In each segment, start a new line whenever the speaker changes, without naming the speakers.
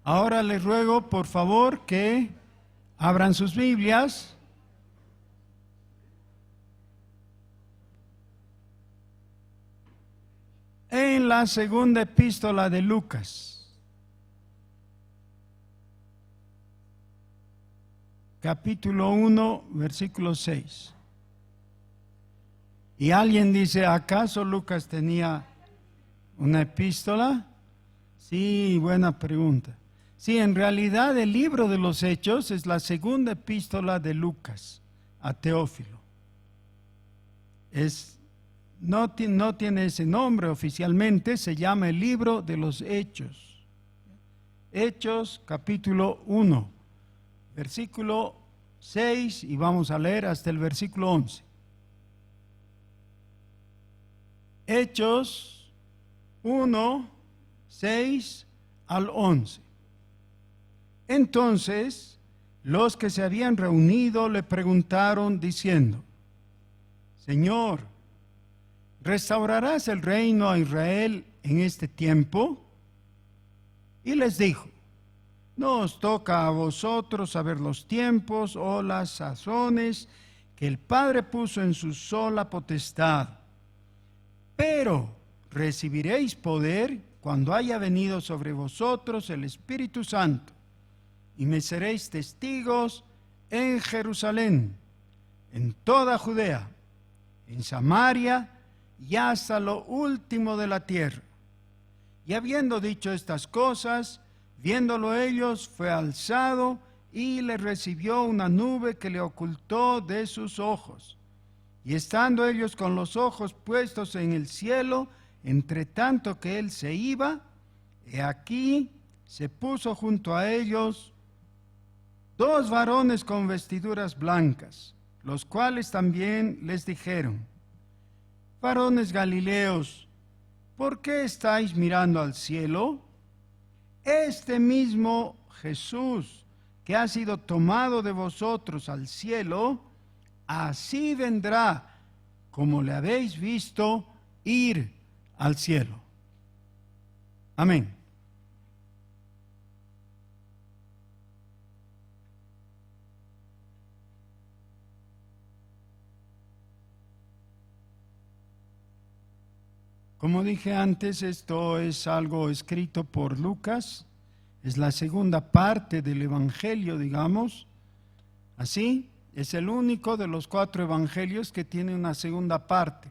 Ahora les ruego, por favor, que abran sus Biblias en la segunda epístola de Lucas, capítulo 1, versículo 6. Y alguien dice, ¿acaso Lucas tenía una epístola? Sí, buena pregunta. Sí, en realidad el libro de los Hechos es la segunda epístola de Lucas a Teófilo. No tiene ese nombre oficialmente, se llama el libro de los Hechos. Hechos capítulo 1, versículo 6 y vamos a leer hasta el versículo 11. Hechos 1, 6 al 11. Entonces, los que se habían reunido le preguntaron diciendo, Señor, ¿restaurarás el reino a Israel en este tiempo? Y les dijo, no os toca a vosotros saber los tiempos o las sazones que el Padre puso en su sola potestad, pero recibiréis poder cuando haya venido sobre vosotros el Espíritu Santo, y me seréis testigos en Jerusalén, en toda Judea, en Samaria y hasta lo último de la tierra. Y habiendo dicho estas cosas, viéndolo ellos, fue alzado y le recibió una nube que le ocultó de sus ojos. Y estando ellos con los ojos puestos en el cielo, entre tanto que él se iba, he aquí se puso junto a ellos dos varones con vestiduras blancas, los cuales también les dijeron, varones galileos, ¿por qué estáis mirando al cielo? Este mismo Jesús que ha sido tomado de vosotros al cielo, así vendrá como le habéis visto ir al cielo. Amén. Como dije antes, esto es algo escrito por Lucas, es la segunda parte del Evangelio, digamos, así, es el único de los 4 evangelios que tiene una segunda parte.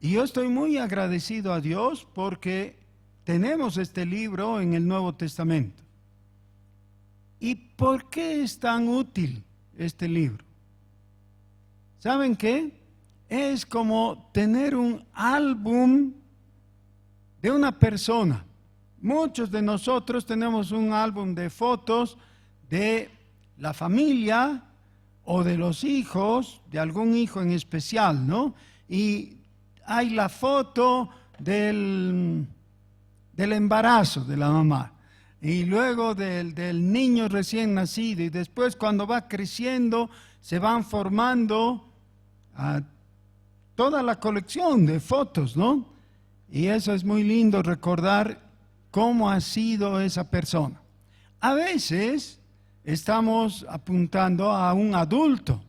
Y yo estoy muy agradecido a Dios porque tenemos este libro en el Nuevo Testamento. ¿Y por qué es tan útil este libro? ¿Saben qué? Es como tener un álbum de una persona. Muchos de nosotros tenemos un álbum de fotos de la familia o de los hijos, de algún hijo en especial, ¿no? Y hay la foto del embarazo de la mamá, y luego del niño recién nacido, y después cuando va creciendo se van formando toda la colección de fotos, ¿no? Y eso es muy lindo, recordar cómo ha sido esa persona. A veces estamos apuntando a un adulto,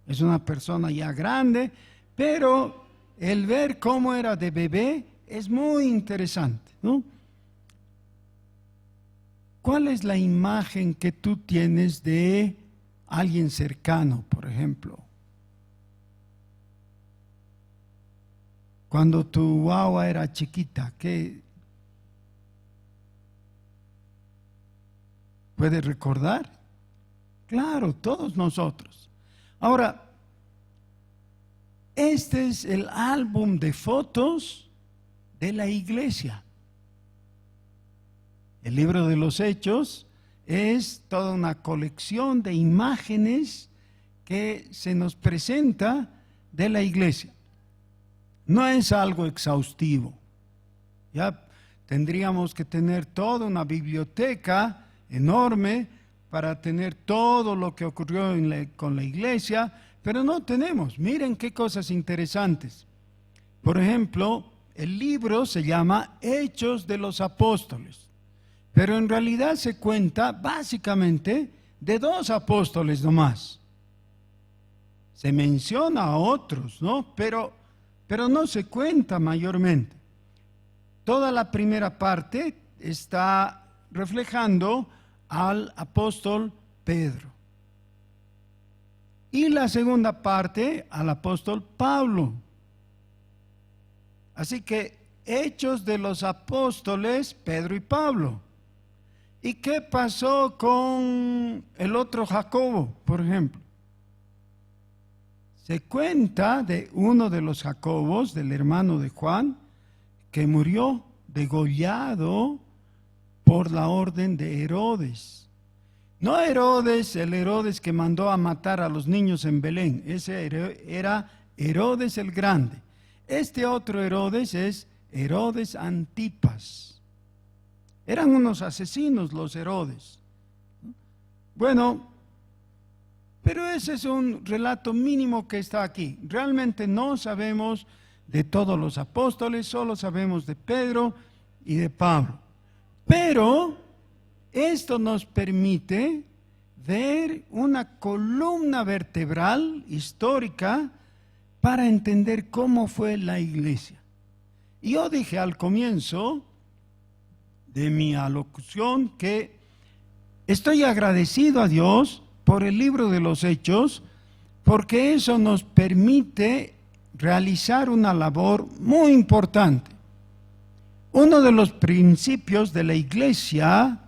es una persona ya grande, pero el ver cómo era de bebé es muy interesante, ¿no? ¿Cuál es la imagen que tú tienes de alguien cercano, por ejemplo? Cuando tu guagua era chiquita, ¿qué puedes recordar? Claro, todos nosotros. Ahora, este es el álbum de fotos de la iglesia. El libro de los Hechos es toda una colección de imágenes que se nos presenta de la iglesia. No es algo exhaustivo. Ya tendríamos que tener toda una biblioteca enorme para tener todo lo que ocurrió con la iglesia, pero no tenemos. Miren qué cosas interesantes. Por ejemplo, el libro se llama Hechos de los Apóstoles, pero en realidad se cuenta básicamente de 2 apóstoles nomás. Se menciona a otros, ¿no? Pero no se cuenta mayormente. Toda la primera parte está reflejando al apóstol Pedro. Y la segunda parte al apóstol Pablo. Así que Hechos de los Apóstoles, Pedro y Pablo. ¿Y qué pasó con el otro Jacobo, por ejemplo? Se cuenta de uno de los Jacobos, del hermano de Juan, que murió degollado por la orden de Herodes. No Herodes, el Herodes que mandó a matar a los niños en Belén. Ese era Herodes el Grande. Este otro Herodes es Herodes Antipas. Eran unos asesinos los Herodes. Bueno, pero ese es un relato mínimo que está aquí. Realmente no sabemos de todos los apóstoles, solo sabemos de Pedro y de Pablo. Pero esto nos permite ver una columna vertebral histórica para entender cómo fue la iglesia. Y yo dije al comienzo de mi alocución que estoy agradecido a Dios por el libro de los Hechos, porque eso nos permite realizar una labor muy importante. Uno de los principios de la iglesia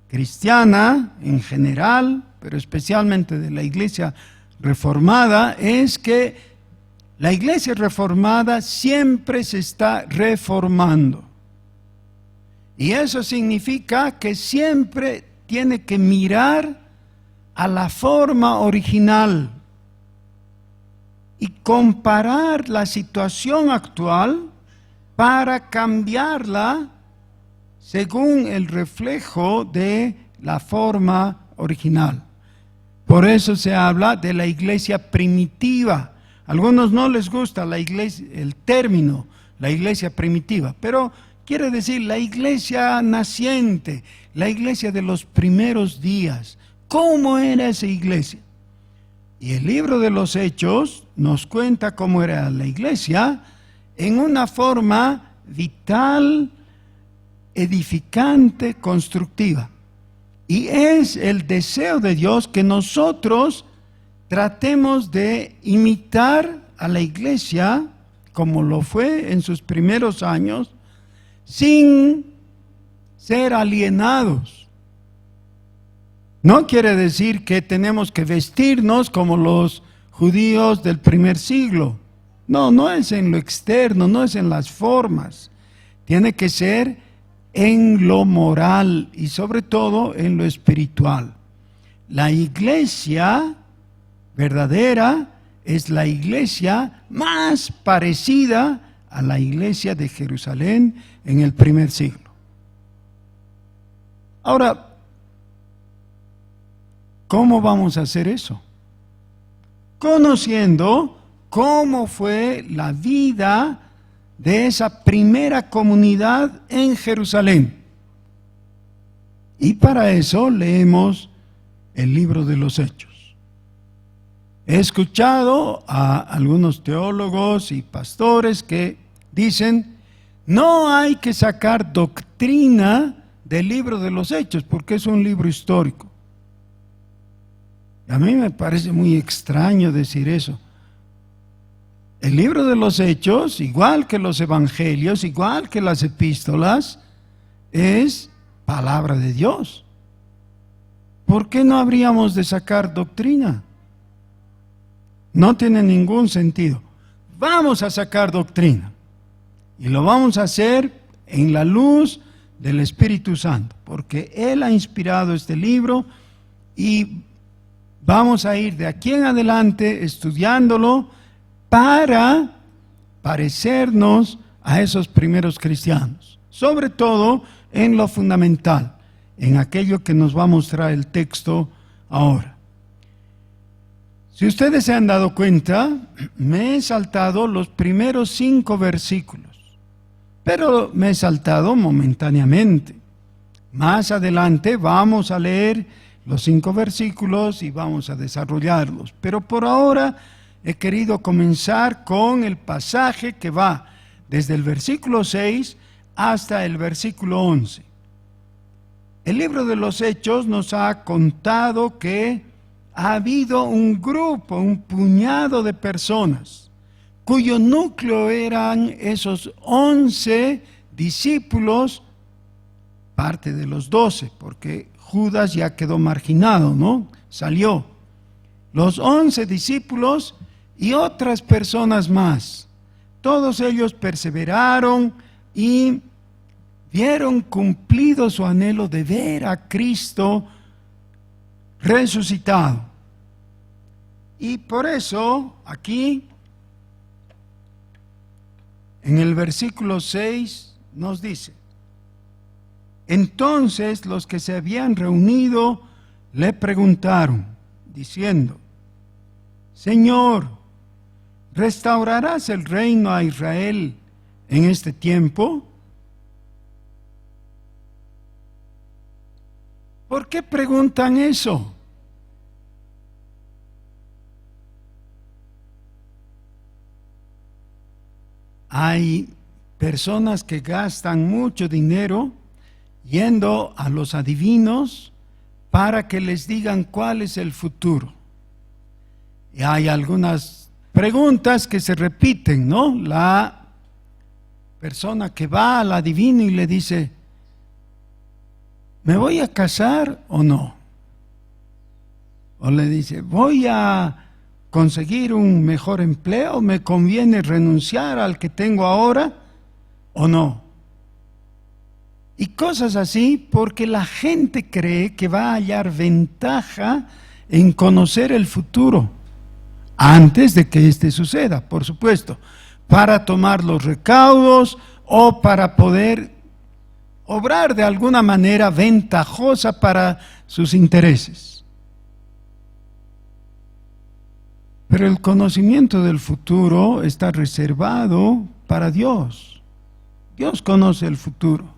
cristiana en general, pero especialmente de la iglesia reformada, es que la iglesia reformada siempre se está reformando. Y eso significa que siempre tiene que mirar a la forma original y comparar la situación actual para cambiarla según el reflejo de la forma original. Por eso se habla de la iglesia primitiva. A algunos no les gusta la iglesia, el término, la iglesia primitiva, pero quiere decir la iglesia naciente, la iglesia de los primeros días. ¿Cómo era esa iglesia? Y el libro de los Hechos nos cuenta cómo era la iglesia en una forma vital, edificante, constructiva. Y es el deseo de Dios que nosotros tratemos de imitar a la iglesia como lo fue en sus primeros años, sin ser alienados. No quiere decir que tenemos que vestirnos como los judíos del primer siglo. No, no es en lo externo, no es en las formas. Tiene que ser en lo moral y sobre todo en lo espiritual. La iglesia verdadera es la iglesia más parecida a la iglesia de Jerusalén en el primer siglo. Ahora, ¿cómo vamos a hacer eso? Conociendo cómo fue la vida de esa primera comunidad en Jerusalén. Y para eso leemos el libro de los Hechos. He escuchado a algunos teólogos y pastores que dicen, no hay que sacar doctrina del libro de los Hechos porque es un libro histórico. A mí me parece muy extraño decir eso. El libro de los Hechos, igual que los evangelios, igual que las epístolas, es palabra de Dios. ¿Por qué no habríamos de sacar doctrina? No tiene ningún sentido. Vamos a sacar doctrina. Y lo vamos a hacer en la luz del Espíritu Santo, porque Él ha inspirado este libro y vamos a ir de aquí en adelante estudiándolo para parecernos a esos primeros cristianos, sobre todo en lo fundamental, en aquello que nos va a mostrar el texto ahora. Si ustedes se han dado cuenta, me he saltado los primeros 5 versículos, pero me he saltado momentáneamente. Más adelante vamos a leer los 5 versículos y vamos a desarrollarlos. Pero por ahora he querido comenzar con el pasaje que va desde el versículo 6 hasta el versículo 11. El libro de los Hechos nos ha contado que ha habido un grupo, un puñado de personas, cuyo núcleo eran esos 11 discípulos, parte de los 12, porque Judas ya quedó marginado, ¿no? Salió. Los 11 discípulos y otras personas más. Todos ellos perseveraron y vieron cumplido su anhelo de ver a Cristo resucitado. Y por eso aquí en el versículo 6 nos dice: entonces los que se habían reunido le preguntaron, diciendo: Señor, ¿restaurarás el reino a Israel en este tiempo? ¿Por qué preguntan eso? Hay personas que gastan mucho dinero yendo a los adivinos para que les digan cuál es el futuro. Y hay algunas preguntas que se repiten, ¿no? La persona que va al adivino y le dice: ¿me voy a casar o no? O le dice: ¿voy a conseguir un mejor empleo? ¿Me conviene renunciar al que tengo ahora o no? Y cosas así, porque la gente cree que va a hallar ventaja en conocer el futuro antes de que éste suceda, por supuesto, para tomar los recaudos o para poder obrar de alguna manera ventajosa para sus intereses. Pero el conocimiento del futuro está reservado para Dios. Dios conoce el futuro.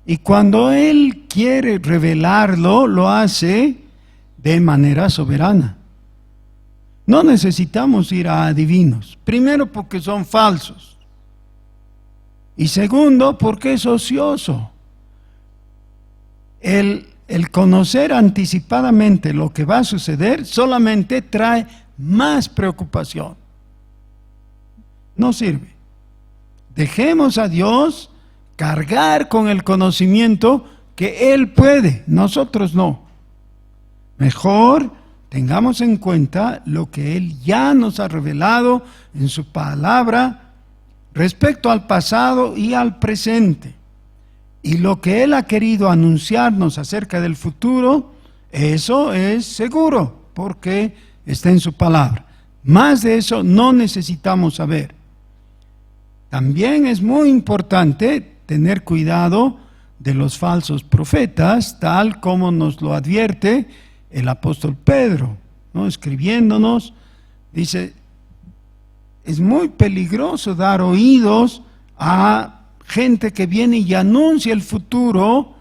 Y cuando Él quiere revelarlo, lo hace de manera soberana. No necesitamos ir a adivinos. Primero, porque son falsos. Y segundo, porque es ocioso. El conocer anticipadamente lo que va a suceder solamente trae más preocupación. No sirve. Dejemos a Dios cargar con el conocimiento que Él puede, nosotros no. Mejor tengamos en cuenta lo que Él ya nos ha revelado en su palabra respecto al pasado y al presente. Y lo que Él ha querido anunciarnos acerca del futuro, eso es seguro, porque está en su palabra. Más de eso no necesitamos saber. También es muy importante tener cuidado de los falsos profetas, tal como nos lo advierte el apóstol Pedro, ¿no? Escribiéndonos, dice: es muy peligroso dar oídos a gente que viene y anuncia el futuro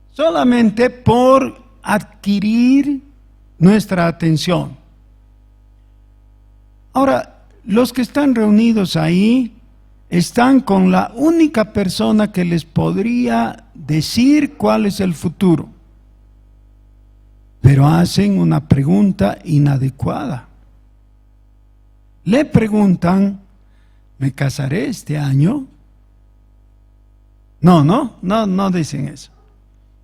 solamente por adquirir nuestra atención. Ahora, los que están reunidos ahí están con la única persona que les podría decir cuál es el futuro, pero hacen una pregunta inadecuada. Le preguntan: ¿me casaré este año? No dicen eso.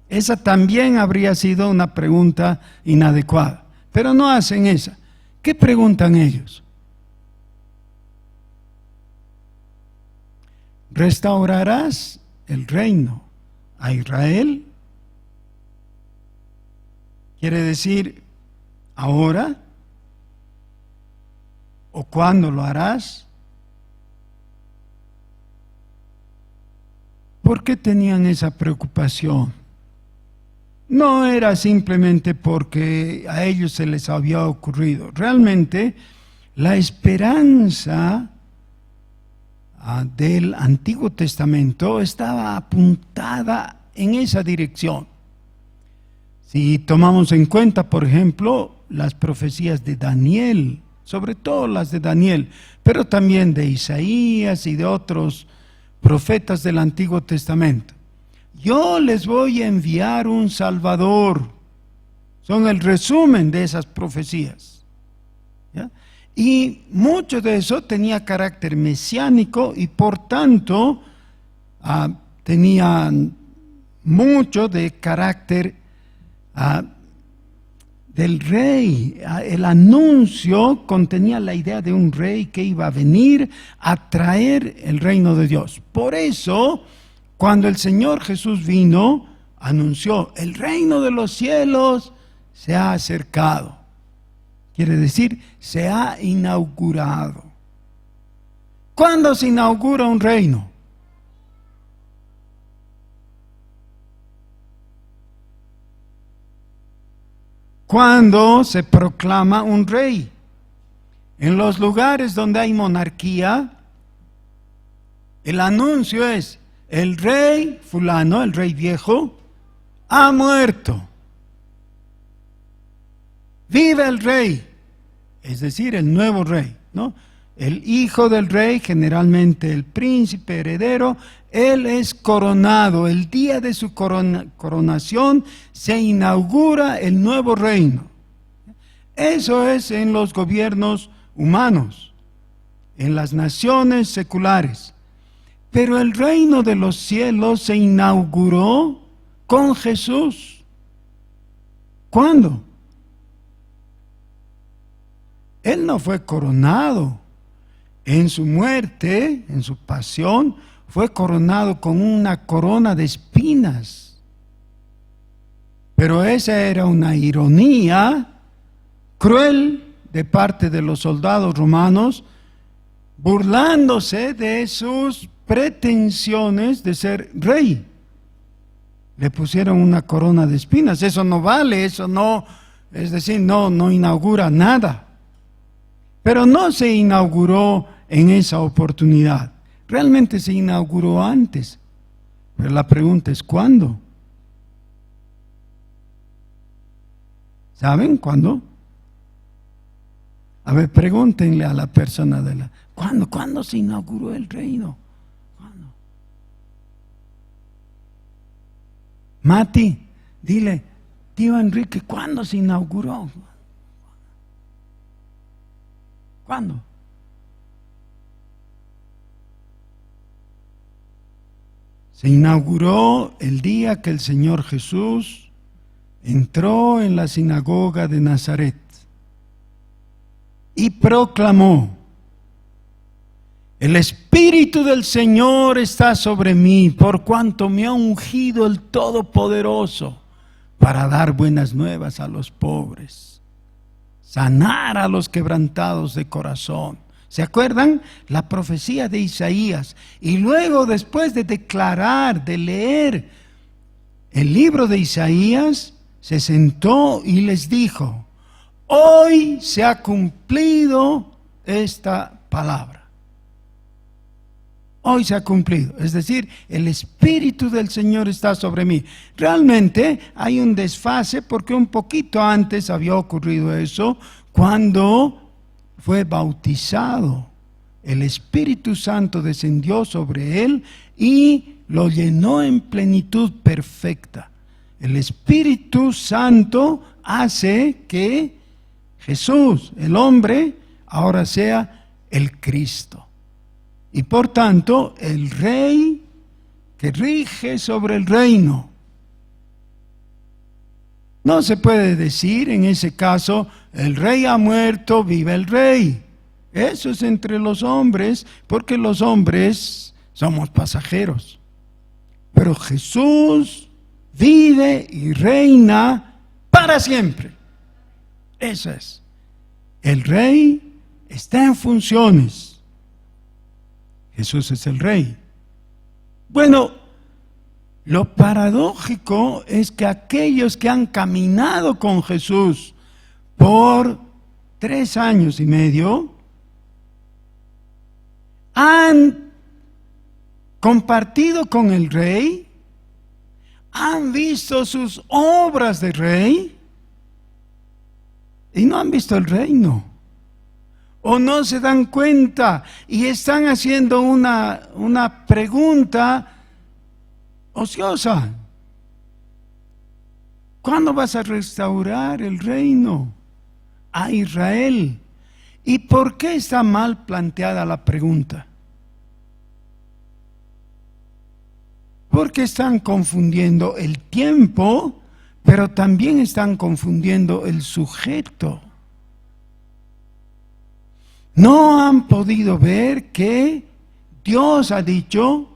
Esa también habría sido una pregunta inadecuada, pero no hacen esa. ¿Qué preguntan ellos? ¿Restaurarás el reino a Israel? Quiere decir, ¿ahora? ¿O cuándo lo harás? ¿Por qué tenían esa preocupación? No era simplemente porque a ellos se les había ocurrido. Realmente, la esperanza del Antiguo Testamento estaba apuntada en esa dirección. Si tomamos en cuenta, por ejemplo, las profecías de Daniel, sobre todo las de Daniel, pero también de Isaías y de otros profetas del Antiguo Testamento. Yo les voy a enviar un Salvador. Son el resumen de esas profecías, ¿ya? Y mucho de eso tenía carácter mesiánico y por tanto tenía mucho de carácter del rey. El anuncio contenía la idea de un rey que iba a venir a traer el reino de Dios. Por eso, cuando el Señor Jesús vino, anunció: el reino de los cielos se ha acercado. Quiere decir, se ha inaugurado. ¿Cuándo se inaugura un reino? Cuando se proclama un rey. En los lugares donde hay monarquía, el anuncio es: el rey fulano, el rey viejo, ha muerto. Vive el rey, es decir, el nuevo rey, ¿no? El hijo del rey, generalmente el príncipe heredero, él es coronado. El día de su coronación se inaugura el nuevo reino. Eso es en los gobiernos humanos, en las naciones seculares. Pero el reino de los cielos se inauguró con Jesús. ¿Cuándo? Él no fue coronado. En su muerte, en su pasión, fue coronado con una corona de espinas. Pero esa era una ironía cruel de parte de los soldados romanos, burlándose de sus pretensiones de ser rey. Le pusieron una corona de espinas. Eso no vale, eso no, es decir, no inaugura nada. Pero no se inauguró en esa oportunidad. Realmente se inauguró antes. Pero la pregunta es: ¿cuándo? ¿Saben cuándo? A ver, pregúntenle a la persona ¿cuándo se inauguró el reino? ¿Cuándo? Mati, dile: tío Enrique, ¿cuándo se inauguró? ¿Cuándo? Se inauguró el día que el Señor Jesús entró en la sinagoga de Nazaret y proclamó: el Espíritu del Señor está sobre mí, por cuanto me ha ungido el Todopoderoso para dar buenas nuevas a los pobres, sanar a los quebrantados de corazón. ¿Se acuerdan? La profecía de Isaías. Y luego, después de declarar, de leer el libro de Isaías, se sentó y les dijo: hoy se ha cumplido esta palabra. Hoy se ha cumplido. Es decir, el Espíritu del Señor está sobre mí. Realmente hay un desfase, porque un poquito antes había ocurrido eso, cuando fue bautizado. El Espíritu Santo descendió sobre él y lo llenó en plenitud perfecta. El Espíritu Santo hace que Jesús, el hombre, ahora sea el Cristo. Y por tanto, el rey que rige sobre el reino. No se puede decir en ese caso: el rey ha muerto, vive el rey. Eso es entre los hombres, porque los hombres somos pasajeros. Pero Jesús vive y reina para siempre. Eso es. El rey está en funciones. Jesús es el rey. Bueno, lo paradójico es que aquellos que han caminado con Jesús por 3 años y medio han compartido con el rey, han visto sus obras de rey y no han visto el reino. O no se dan cuenta y están haciendo una pregunta ociosa. ¿Cuándo vas a restaurar el reino a Israel? ¿Y por qué está mal planteada la pregunta? Porque están confundiendo el tiempo, pero también están confundiendo el sujeto. No han podido ver que Dios ha dicho,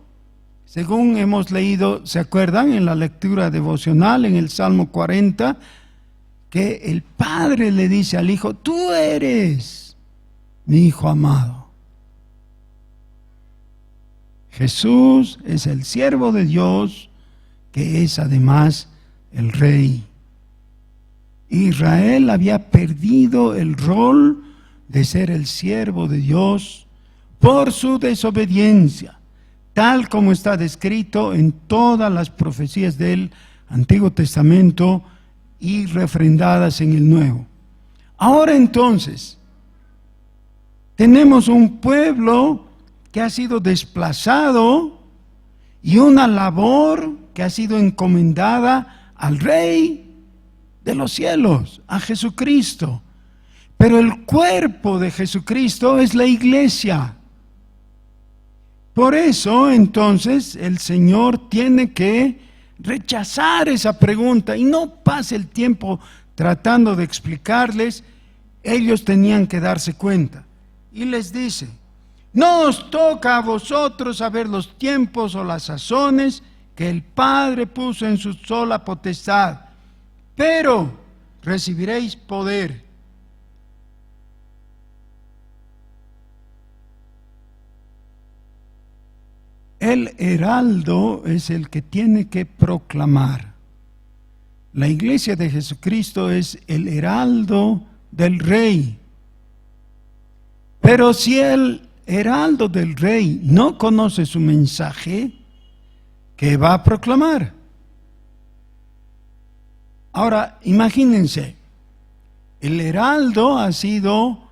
según hemos leído, ¿se acuerdan? En la lectura devocional, en el Salmo 40, que el Padre le dice al Hijo, tú eres mi Hijo amado. Jesús es el siervo de Dios, que es además el Rey. Israel había perdido el rol de ser el siervo de Dios por su desobediencia, tal como está descrito en todas las profecías del Antiguo Testamento y refrendadas en el Nuevo. Ahora entonces, tenemos un pueblo que ha sido desplazado y una labor que ha sido encomendada al Rey de los cielos, a Jesucristo. Pero el cuerpo de Jesucristo es la iglesia. Por eso entonces el Señor tiene que rechazar esa pregunta y no pase el tiempo tratando de explicarles. Ellos tenían que darse cuenta. Y les dice, no os toca a vosotros saber los tiempos o las sazones que el Padre puso en su sola potestad, pero recibiréis poder. El heraldo es el que tiene que proclamar. La iglesia de Jesucristo es el heraldo del Rey. Pero si el heraldo del Rey no conoce su mensaje, ¿qué va a proclamar? Ahora, imagínense, el heraldo ha sido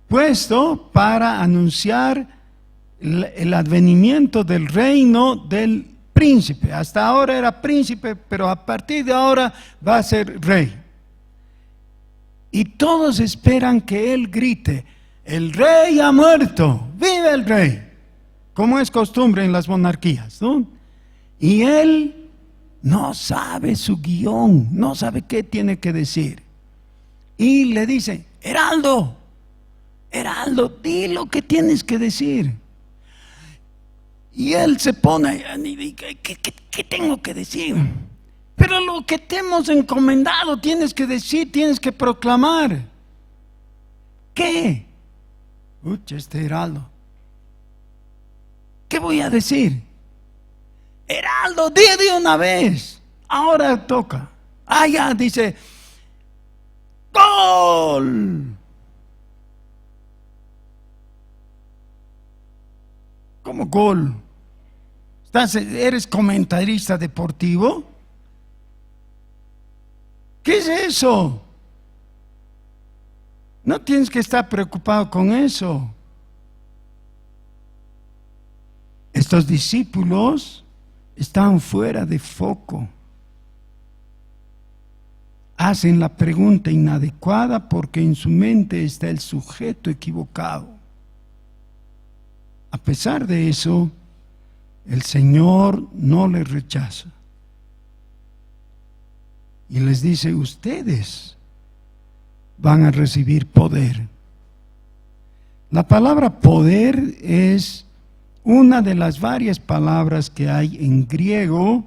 puesto para anunciar el advenimiento del reino del príncipe. Hasta ahora era príncipe, pero a partir de ahora va a ser rey. Y todos esperan que él grite, el rey ha muerto, vive el rey, como es costumbre en las monarquías, ¿no? Y él no sabe su guión, no sabe qué tiene que decir. Y le dice, heraldo, heraldo, di lo que tienes que decir. Y él se pone, ¿qué tengo que decir? Pero lo que te hemos encomendado tienes que decir, tienes que proclamar. ¿Qué? Este heraldo. ¿Qué voy a decir? Heraldo, di de una vez. Ahora toca. Ya, dice, ¡gol! ¿Cómo gol? ¿Eres comentarista deportivo? ¿Qué es eso? No tienes que estar preocupado con eso. Estos discípulos están fuera de foco. Hacen la pregunta inadecuada porque en su mente está el sujeto equivocado. A pesar de eso, el Señor no les rechaza. Y les dice, ustedes van a recibir poder. La palabra poder es una de las varias palabras que hay en griego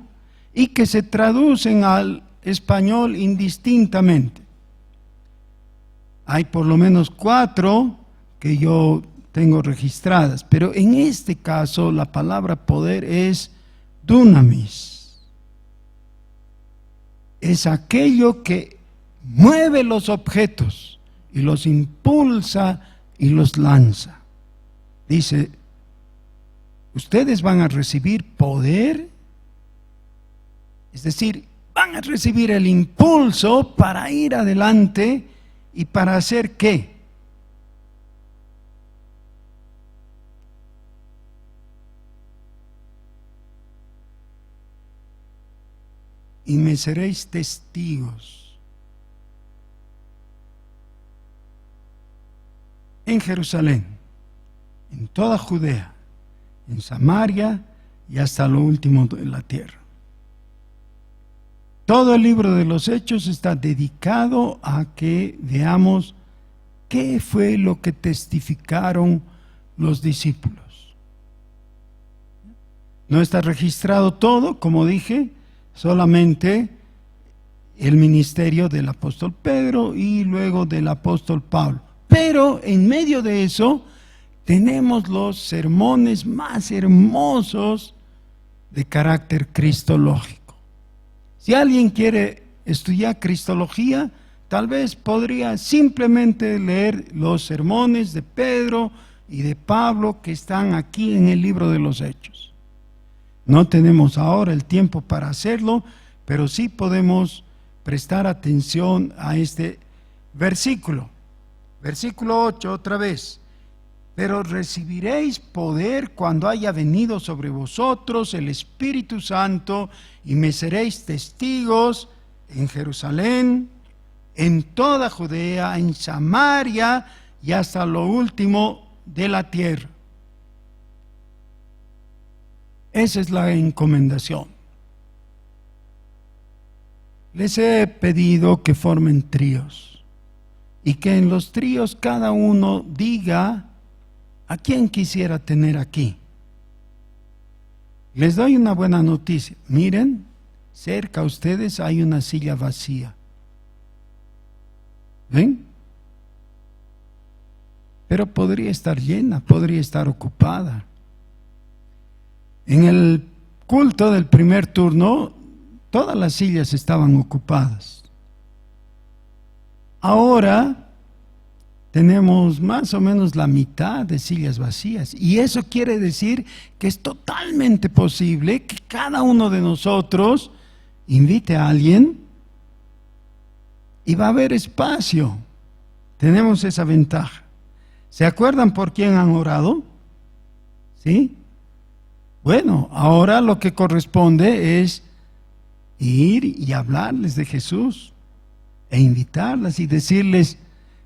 y que se traducen al español indistintamente. Hay por lo menos 4 que yo tengo registradas, pero en este caso la palabra poder es dunamis. Es aquello que mueve los objetos y los impulsa y los lanza. Dice, ustedes van a recibir poder Es decir, van a recibir el impulso para ir adelante y para hacer ¿qué? Y me seréis testigos en Jerusalén, en toda Judea, en Samaria y hasta lo último de la tierra. Todo el libro de los Hechos está dedicado a que veamos qué fue lo que testificaron los discípulos. No está registrado todo, como dije, solamente el ministerio del apóstol Pedro y luego del apóstol Pablo. Pero en medio de eso tenemos los sermones más hermosos de carácter cristológico. Si alguien quiere estudiar cristología, tal vez podría simplemente leer los sermones de Pedro y de Pablo que están aquí en el libro de los Hechos. No tenemos ahora el tiempo para hacerlo, pero sí podemos prestar atención a este versículo. Versículo 8 otra vez. Pero recibiréis poder cuando haya venido sobre vosotros el Espíritu Santo y me seréis testigos en Jerusalén, en toda Judea, en Samaria y hasta lo último de la tierra. Esa es la encomendación. Les he pedido que formen tríos y que en los tríos cada uno diga ¿a quién quisiera tener aquí? Les doy una buena noticia. Miren, cerca a ustedes hay una silla vacía. ¿Ven? Pero podría estar llena, podría estar ocupada. En el culto del primer turno, todas las sillas estaban ocupadas. Ahora tenemos más o menos la mitad de sillas vacías. Y eso quiere decir que es totalmente posible que cada uno de nosotros invite a alguien y va a haber espacio. Tenemos esa ventaja. ¿Se acuerdan por quién han orado? ¿Sí? Bueno, ahora lo que corresponde es ir y hablarles de Jesús e invitarlas y decirles,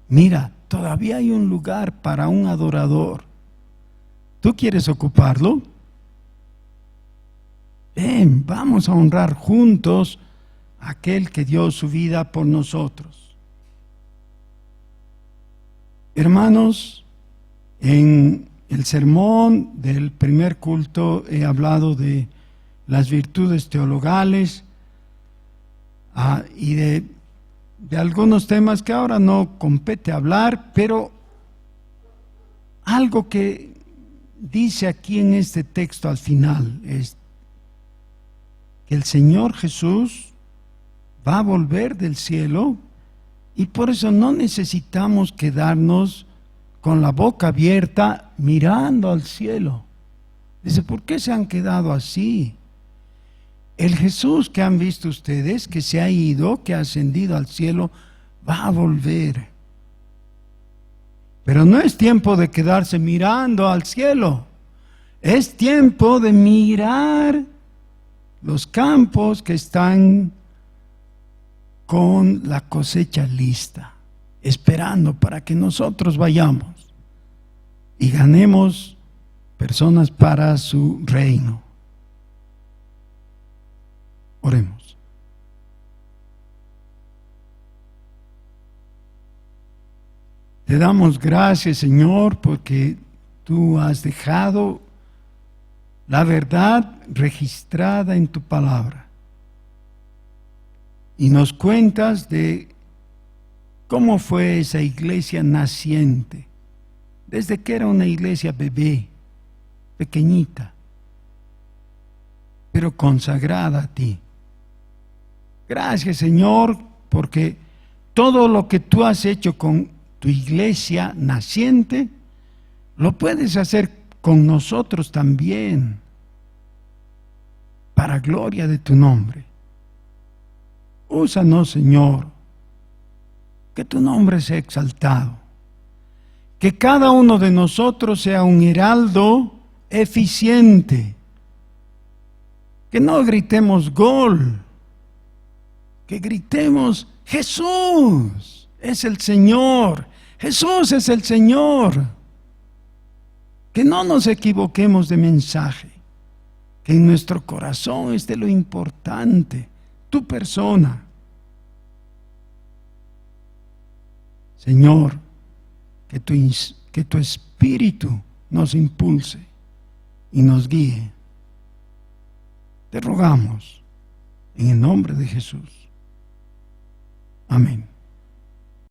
mira, todavía hay un lugar para un adorador. ¿Tú quieres ocuparlo? Ven, vamos a honrar juntos a aquel que dio su vida por nosotros. Hermanos, en el sermón del primer culto he hablado de las virtudes teologales y de algunos temas que ahora no compete hablar, pero algo que dice aquí en este texto al final es que el Señor Jesús va a volver del cielo y por eso no necesitamos quedarnos con la boca abierta mirando al cielo. Dice, ¿por qué se han quedado así? El Jesús que han visto ustedes, que se ha ido, que ha ascendido al cielo, va a volver. Pero no es tiempo de quedarse mirando al cielo. Es tiempo de mirar los campos que están con la cosecha lista, esperando para que nosotros vayamos y ganemos personas para su reino. Oremos. Te damos gracias, Señor, porque tú has dejado la verdad registrada en tu palabra. Y nos cuentas de cómo fue esa iglesia naciente, desde que era una iglesia bebé, pequeñita, pero consagrada a ti. Gracias, Señor, porque todo lo que tú has hecho con tu iglesia naciente, lo puedes hacer con nosotros también, para gloria de tu nombre. Úsanos, Señor. Que tu nombre sea exaltado. Que cada uno de nosotros sea un heraldo eficiente. Que no gritemos gol. Que gritemos Jesús es el Señor. Jesús es el Señor. Que no nos equivoquemos de mensaje. Que en nuestro corazón esté lo importante, tu persona. Señor, que tu Espíritu nos impulse y nos guíe. Te rogamos en el nombre de Jesús. Amén.